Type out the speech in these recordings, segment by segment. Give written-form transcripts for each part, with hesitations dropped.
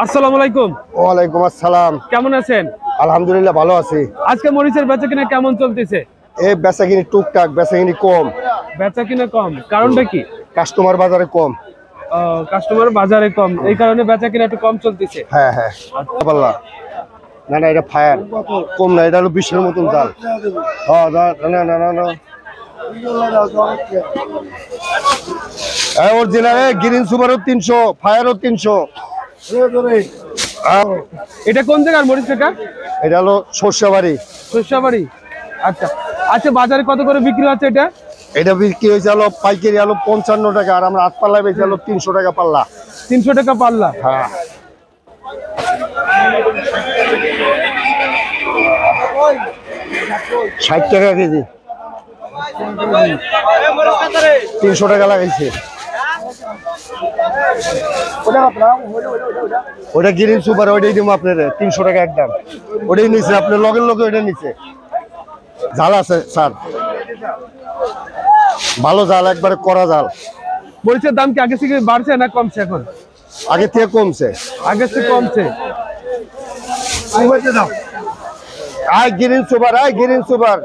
আসসালামু আলাইকুম। ওয়ালাইকুম আসসালাম। কেমন আছেন? আলহামদুলিল্লাহ ভালো আছি। আজকে মরিচের বেচাকেনা কেমন চলতেছে? এই বেচাকিনি টুকটাক, বেচাকিনি কম। বেচাকেনা কম, কারণটা কি? কাস্টমার বাজারে কম। কাস্টমার বাজারে কম, এই কারণে বেচাকেনা একটু কম চলতেছে। হ্যাঁ হ্যাঁ পাল্লা না না, এটা ফায়ার কম না, এটা হলো 20-এর মতন জাল। না না না না অরিজিনাল গ্রিন সুপারও 300, ফায়ারও 300। এটা কোন জায়গার মরিচ কাকা? এটা হলো সর্ষাবাড়ি। শস্যবাড়ি। আচ্ছা আচ্ছা, বাজারে কত করে বিক্রি হচ্ছে এটা? এটা বিক্রি হয়েছে হলো পাইকারি হলো 55 টাকা, আর আমরা 8 পাল্লা বেশি হলো 300 টাকা পাল্লা। 300 টাকা পাল্লা। হ্যাঁ 60 টাকা কেজি, 300 টাকা লাগাইছে। ওটা গ্রিন সুপার, ওইটাই দিব আপনার 300 টাকা একদম। ওটাই নিচে আপনার লগের লগে ওইটা নিচে জাল আছে স্যার, ভালো জাল, একবারে করা জাল। মরিচের দাম কি আগে থেকে বাড়ছে না কমছে এখন? আগে থেকে কমছে। আগে থেকে কমছে। আয় গ্রিন সুপার, আয় গ্রিন সুপার।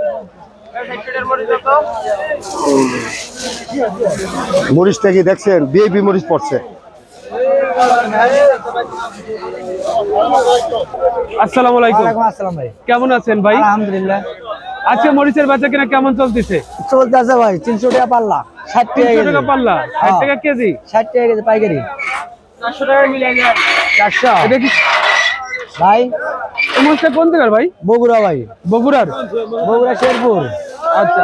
মরিচটা কি দেখছেন? বিএপি মরিচ পড়ছে। আসসালামু আলাইকুম। ওয়ালাইকুম আসসালাম ভাই। কেমন আছেন ভাই? আলহামদুলিল্লাহ আজকে মরিচের বেচাকেনা কেমন চলতেছে? চলতেছে ভাই। 300 টাকা পাল্লা, 60 টাকা 300 কেজি। টাকা পাল্লা, 60 টাকা কেজি। 60 টাকা কেজি পাইকারি। 400 টাকা মিলে যায়। 400 এটা কি ভাই? এই মরিচটা কোন জায়গার ভাই? বগুড়া ভাই, বগুড়ার। বগুড়া শেরপুর। আচ্ছা,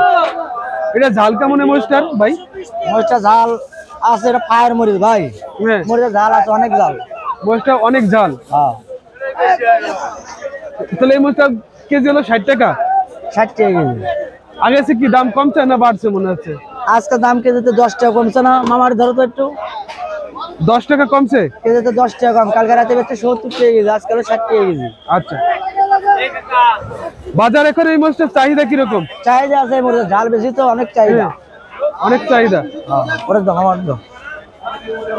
এটা ঝাল কেমন এই মরিচটার ভাই? মরিচটা ঝাল আছে, এটা ফায়ার মরিচ ভাই। হ্যাঁ, মরিচের ঝাল আছে, অনেক ঝাল। মরিচটা অনেক ঝাল। হ্যাঁ তাহলে এই মরিচটা কেজি হলো 60 টাকা। 60 টাকা কেজি। আগে থেকে কি দাম কমছে না বাড়ছে মনে হচ্ছে? আজকে দাম কেজিতে 10 টাকা কমছে না মামার, ধরো তো একটু। 10 টাকা কমছে। কেজিতে 10 টাকা কম। কালকে রাতে বেচছে 70 টাকা কেজি, আজকাল 60 টাকা কেজি। আচ্ছা, বাজার এখন এই মরিচটার চাহিদা কিরকম? চাহিদা আছে, মরিচের ঝাল বেশি তো, অনেক চাহিদা। অনেক চাহিদা। ওরে দাও আমার দাও।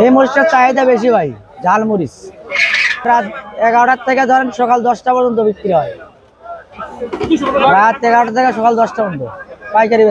এই মরিচটার চাহিদা বেশি ভাই, ঝাল মরিচ। রাত 11টার থেকে ধরেন সকাল 10টা পর্যন্ত বিক্রি হয়। রাত 11টা থেকে সকাল 10টা পর্যন্ত পাইকারি।